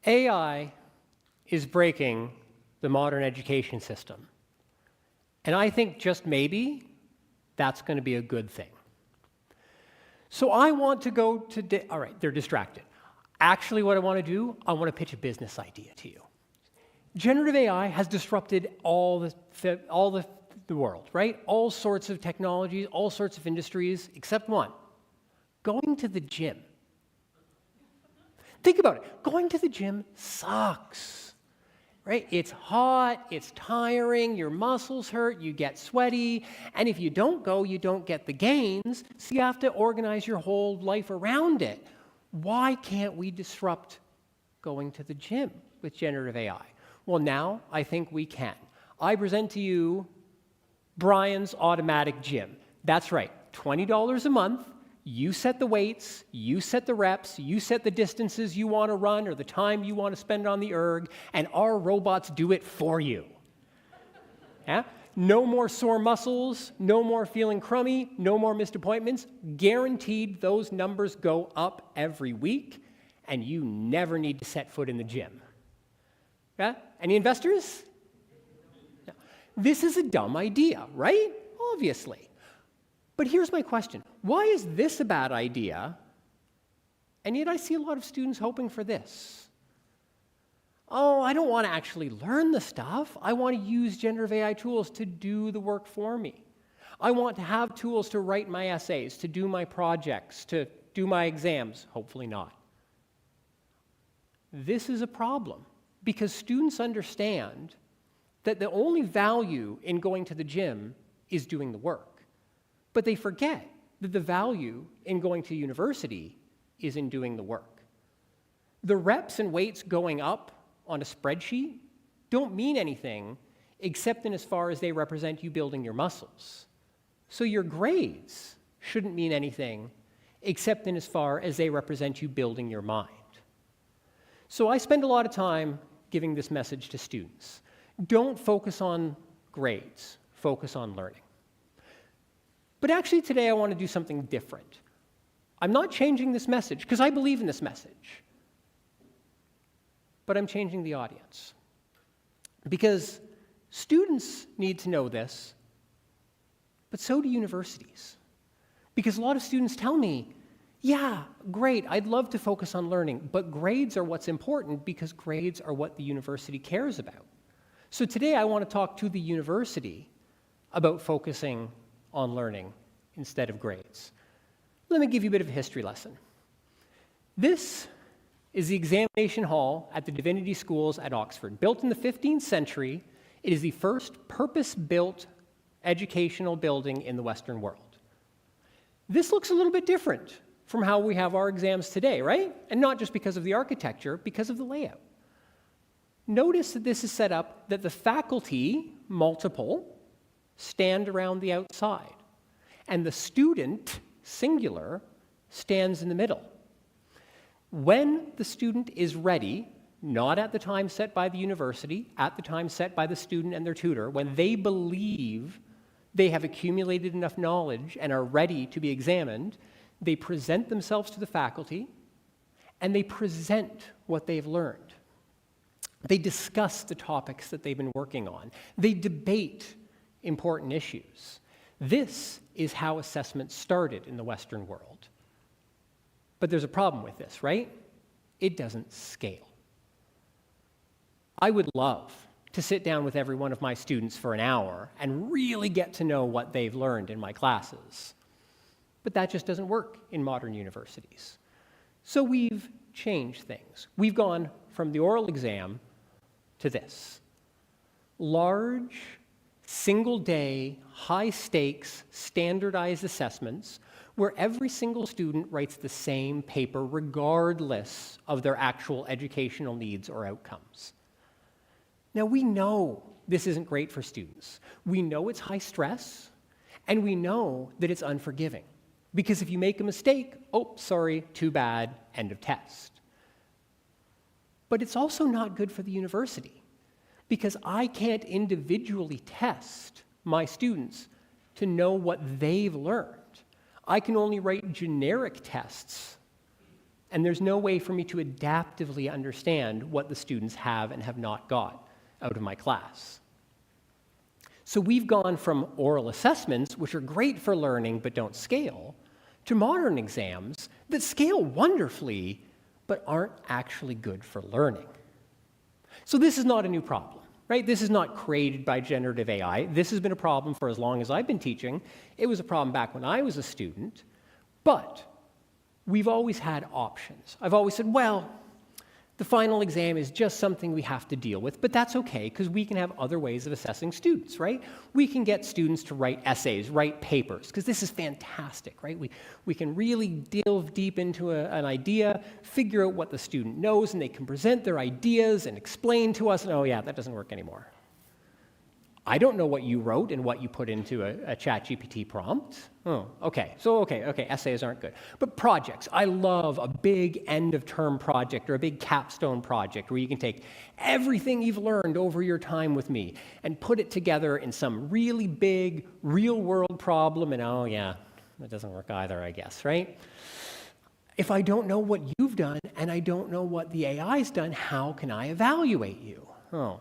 AI is breaking the modern education system. And I think just maybe that's going to be a good thing. So I want to go to, all right, they're distracted. Actually, what I want to do, I want to pitch a business idea to you. Generative AI has disrupted all the world, right? All sorts of technologies, all sorts of industries, except one, going to the gym. Think about it. Going to the gym sucks, right? It's hot, it's tiring, your muscles hurt, you get sweaty, and if you don't go, you don't get the gains, so you have to organize your whole life around it. Why can't we disrupt going to the gym with generative AI? Well, now I think we can. I present to you Brian's Automatic Gym. That's right, $20 a month. You set the weights, you set the reps, you set the distances you want to run or the time you want to spend on the erg, and our robots do it for you. Yeah? No more sore muscles, no more feeling crummy, no more missed appointments. Guaranteed those numbers go up every week, and you never need to set foot in the gym. Yeah? Any investors? No. This is a dumb idea, right? Obviously. But here's my question. Why is this a bad idea? And yet I see a lot of students hoping for this. Oh, I don't want to actually learn the stuff. I want to use generative AI tools to do the work for me. I want to have tools to write my essays, to do my projects, to do my exams. Hopefully not. This is a problem because students understand that the only value in going to the gym is doing the work. But they forget that the value in going to university is in doing the work. The reps and weights going up on a spreadsheet don't mean anything except in as far as they represent you building your muscles. So your grades shouldn't mean anything except in as far as they represent you building your mind. So I spend a lot of time giving this message to students. Don't focus on grades, focus on learning. But actually today I want to do something different. I'm not changing this message because I believe in this message. But I'm changing the audience. Because students need to know this, but so do universities. Because a lot of students tell me, yeah, great, I'd love to focus on learning, but grades are what's important because grades are what the university cares about. So today I want to talk to the university about focusing on learning instead of grades. Let me give you a bit of a history lesson. This is the examination hall at the Divinity Schools at Oxford. Built in the 15th century, it is the first purpose-built educational building in the Western world. This looks a little bit different from how we have our exams today, right? And not just because of the architecture, because of the layout. Notice that this is set up that the faculty, multiple, stand around the outside, and the student, singular, stands in the middle. When the student is ready, not at the time set by the university, at the time set by the student and their tutor, when they believe they have accumulated enough knowledge and are ready to be examined, they present themselves to the faculty, and they present what they've learned. They discuss the topics that they've been working on. They debate important issues. This is how assessment started in the Western world. But there's a problem with this, right? It doesn't scale. I would love to sit down with every one of my students for an hour and really get to know what they've learned in my classes. But that just doesn't work in modern universities. So we've changed things. We've gone from the oral exam to this. Large, single-day, high-stakes, standardized assessments where every single student writes the same paper regardless of their actual educational needs or outcomes. Now, we know this isn't great for students. We know it's high stress, and we know that it's unforgiving. Because if you make a mistake, oh, sorry, too bad, end of test. But it's also not good for the university, because I can't individually test my students to know what they've learned. I can only write generic tests, and there's no way for me to adaptively understand what the students have and have not got out of my class. So we've gone from oral assessments, which are great for learning but don't scale, to modern exams that scale wonderfully but aren't actually good for learning. So this is not a new problem, right? This is not created by generative AI. This has been a problem for as long as I've been teaching. It was a problem back when I was a student, but we've always had options. I've always said, well, the final exam is just something we have to deal with, but that's okay because we can have other ways of assessing students, right? We can get students to write essays, write papers, because this is fantastic, right? We can really delve deep into an idea, figure out what the student knows, and they can present their ideas and explain to us, and oh yeah, that doesn't work anymore. I don't know what you wrote and what you put into a ChatGPT prompt. Oh, okay. Okay, essays aren't good. But projects. I love a big end-of-term project or a big capstone project where you can take everything you've learned over your time with me and put it together in some really big, real-world problem, and oh yeah, that doesn't work either, I guess, right? If I don't know what you've done and I don't know what the AI's done, how can I evaluate you? Oh.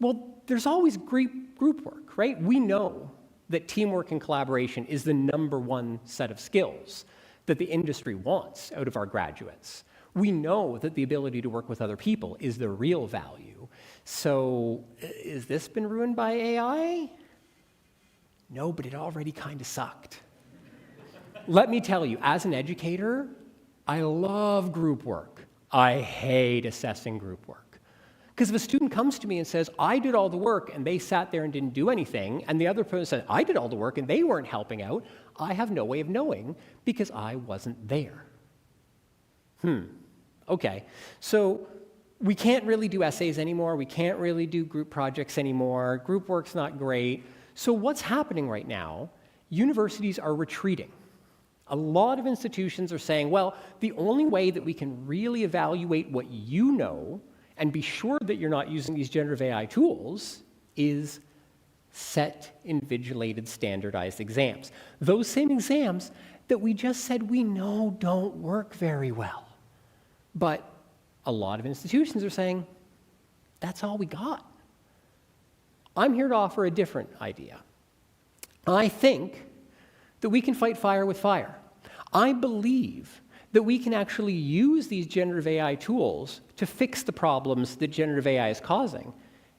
Well, there's always group work, right? We know that teamwork and collaboration is the #1 set of skills that the industry wants out of our graduates. We know that the ability to work with other people is the real value. So, has this been ruined by AI? No, but it already kind of sucked. Let me tell you, as an educator, I love group work. I hate assessing group work. Because if a student comes to me and says, I did all the work and they sat there and didn't do anything, and the other person said, I did all the work and they weren't helping out, I have no way of knowing because I wasn't there. Okay, so we can't really do essays anymore. We can't really do group projects anymore. Group work's not great. So what's happening right now? Universities are retreating. A lot of institutions are saying, well, the only way that we can really evaluate what you know and be sure that you're not using these generative AI tools is set invigilated standardized exams. Those same exams that we just said we know don't work very well. But a lot of institutions are saying, that's all we got. I'm here to offer a different idea. I think that we can fight fire with fire. I believe that we can actually use these generative AI tools to fix the problems that generative AI is causing,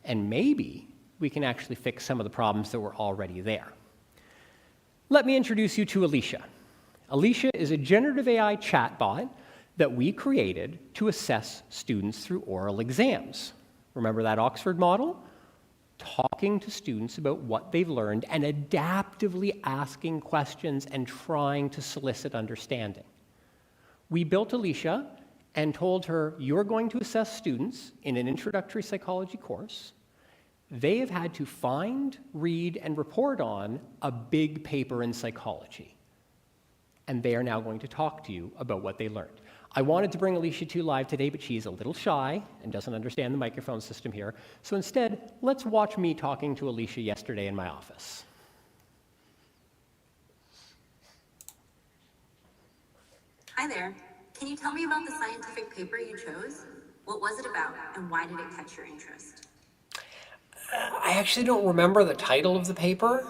and maybe we can actually fix some of the problems that were already there. Let me introduce you to Alicia. Alicia is a generative AI chatbot that we created to assess students through oral exams. Remember that Oxford model? Talking to students about what they've learned and adaptively asking questions and trying to solicit understanding. We built Alicia and told her, you're going to assess students in an introductory psychology course. They have had to find, read, and report on a big paper in psychology. And they are now going to talk to you about what they learned. I wanted to bring Alicia to you live today, but she's a little shy and doesn't understand the microphone system here. So instead, let's watch me talking to Alicia yesterday in my office. Hi there. Can you tell me about the scientific paper you chose? What was it about, and why did it catch your interest? I actually don't remember the title of the paper.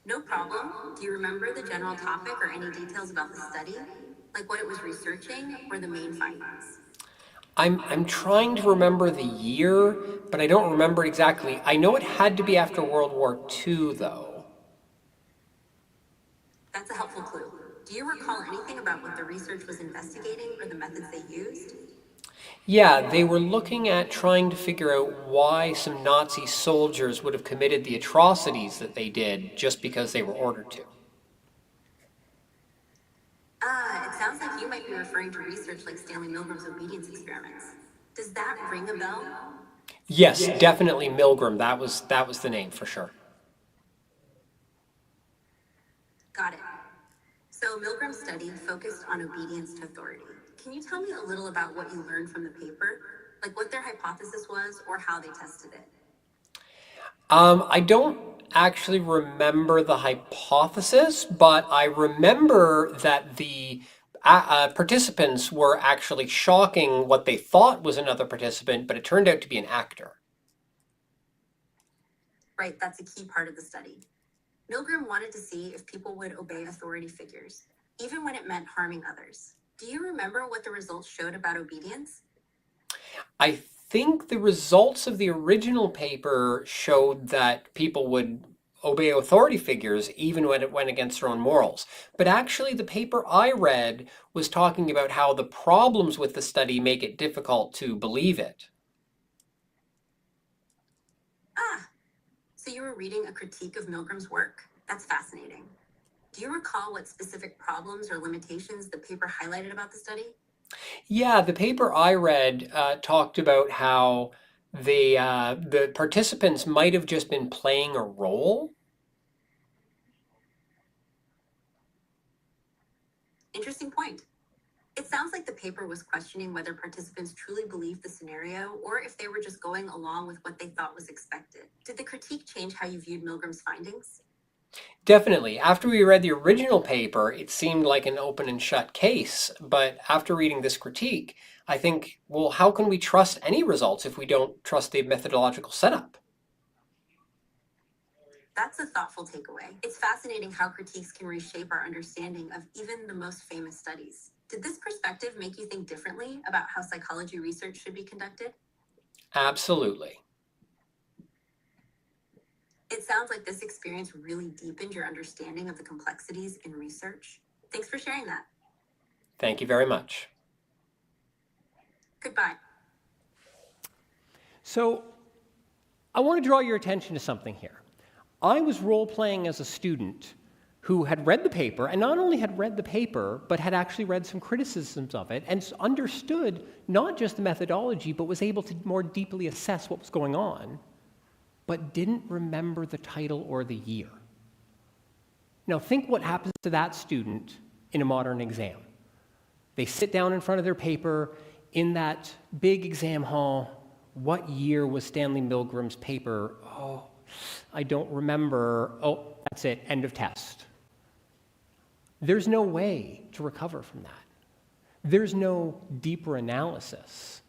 No problem. Do you remember the general topic or any details about the study? Like what it was researching or the main findings? I'm trying to remember the year, but I don't remember exactly. I know it had to be after World War II, though. That's a helpful clue. Do you recall anything about what the research was investigating or the methods they used? Yeah, they were looking at trying to figure out why some Nazi soldiers would have committed the atrocities that they did just because they were ordered to. It sounds like you might be referring to research like Stanley Milgram's obedience experiments. Does that ring a bell? Yes, definitely Milgram. That was the name for sure. Got it. So Milgram's study focused on obedience to authority. Can you tell me a little about what you learned from the paper? Like what their hypothesis was or how they tested it? I don't actually remember the hypothesis, but I remember that the participants were actually shocking what they thought was another participant, but it turned out to be an actor. Right, that's a key part of the study. Milgram wanted to see if people would obey authority figures, even when it meant harming others. Do you remember what the results showed about obedience? I think the results of the original paper showed that people would obey authority figures even when it went against their own morals. But actually, the paper I read was talking about how the problems with the study make it difficult to believe it. Ah, so you were reading a critique of Milgram's work. That's fascinating. Do you recall what specific problems or limitations the paper highlighted about the study? Yeah, the paper I read talked about how the participants might have just been playing a role. Interesting point. It sounds like the paper was questioning whether participants truly believed the scenario or if they were just going along with what they thought was expected. Did the critique change how you viewed Milgram's findings? Definitely. After we read the original paper, it seemed like an open and shut case. But after reading this critique, I think, well, how can we trust any results if we don't trust the methodological setup? That's a thoughtful takeaway. It's fascinating how critiques can reshape our understanding of even the most famous studies. Did this perspective make you think differently about how psychology research should be conducted? Absolutely. It sounds like this experience really deepened your understanding of the complexities in research. Thanks for sharing that. Thank you very much. Goodbye. So I want to draw your attention to something here. I was role-playing as a student who had read the paper, and not only had read the paper, but had actually read some criticisms of it, and understood not just the methodology, but was able to more deeply assess what was going on, but didn't remember the title or the year. Now think what happens to that student in a modern exam. They sit down in front of their paper in that big exam hall. What year was Stanley Milgram's paper? Oh, I don't remember. Oh, that's it, end of test. There's no way to recover from that. There's no deeper analysis.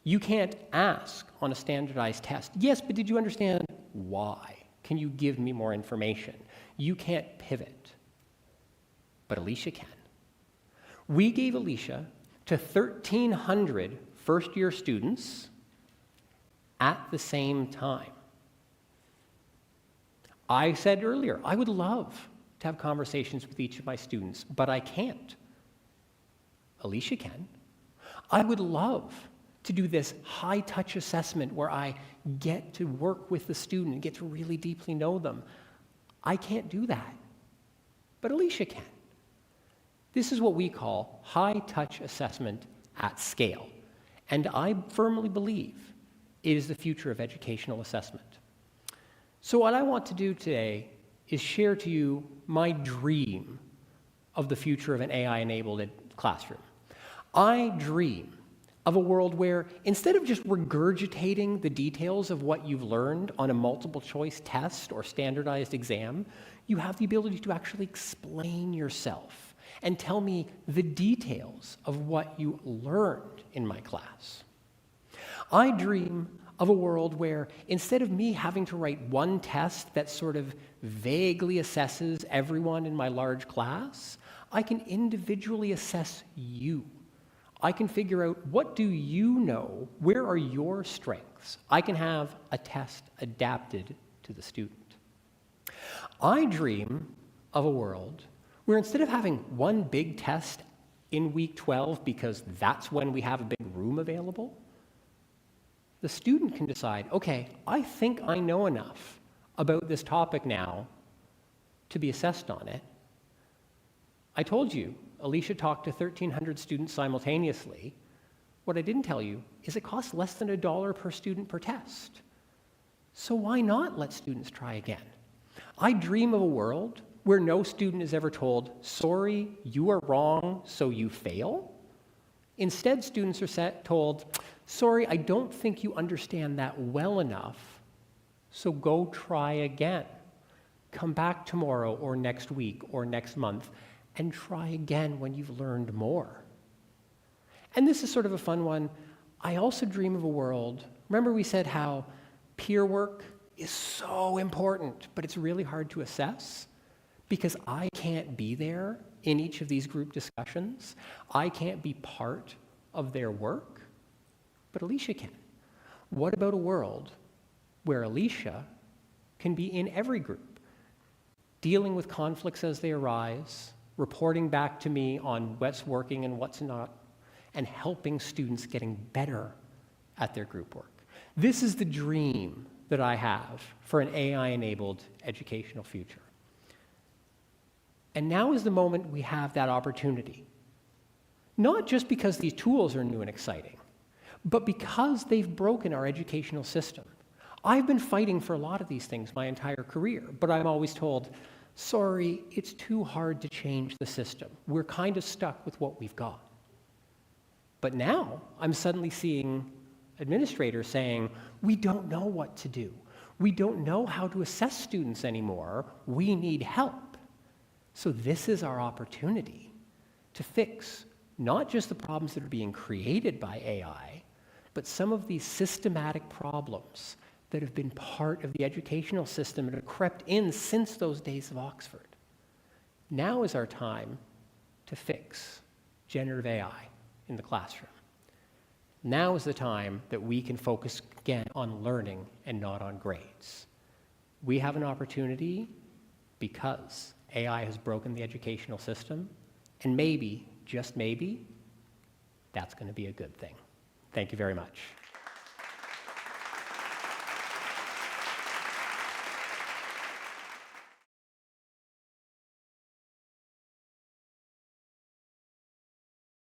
You can't ask on a standardized test, yes, but did you understand why? Can you give me more information? You can't pivot, but Alicia can. We gave Alicia to 1,300 first-year students at the same time. I said earlier, I would love to have conversations with each of my students, but I can't. Alicia can. I would love to do this high-touch assessment where I get to work with the student and get to really deeply know them. I can't do that, but Alicia can. This is what we call high-touch assessment at scale, and I firmly believe it is the future of educational assessment. So what I want to do today is share to you my dream of the future of an AI-enabled classroom. I dream of a world where instead of just regurgitating the details of what you've learned on a multiple choice test or standardized exam, you have the ability to actually explain yourself and tell me the details of what you learned in my class. I dream of a world where instead of me having to write one test that sort of vaguely assesses everyone in my large class, I can individually assess you. I can figure out what do you know, where are your strengths. I can have a test adapted to the student. I dream of a world where instead of having one big test in week 12 because that's when we have a big room available, the student can decide, okay, I think I know enough about this topic now to be assessed on it. I told you, Alicia talked to 1,300 students simultaneously. What I didn't tell you is it costs less than $1 per student per test. So why not let students try again? I dream of a world where no student is ever told, sorry, you are wrong, so you fail. Instead, students are told, sorry, I don't think you understand that well enough, so go try again. Come back tomorrow or next week or next month and try again when you've learned more. And this is sort of a fun one. I also dream of a world, remember we said how peer work is so important, but it's really hard to assess because I can't be there in each of these group discussions. I can't be part of their work, but Alicia can. What about a world where Alicia can be in every group, dealing with conflicts as they arise, reporting back to me on what's working and what's not, and helping students getting better at their group work? This is the dream that I have for an AI-enabled educational future. And now is the moment we have that opportunity. Not just because these tools are new and exciting, but because they've broken our educational system. I've been fighting for a lot of these things my entire career, but I'm always told, sorry, it's too hard to change the system. We're kind of stuck with what we've got. But now I'm suddenly seeing administrators saying, we don't know what to do. We don't know how to assess students anymore. We need help. So this is our opportunity to fix not just the problems that are being created by AI, but some of these systematic problems that have been part of the educational system and have crept in since those days of Oxford. Now is our time to fix generative AI in the classroom. Now is the time that we can focus again on learning and not on grades. We have an opportunity because AI has broken the educational system, and maybe, just maybe, that's going to be a good thing. Thank you very much.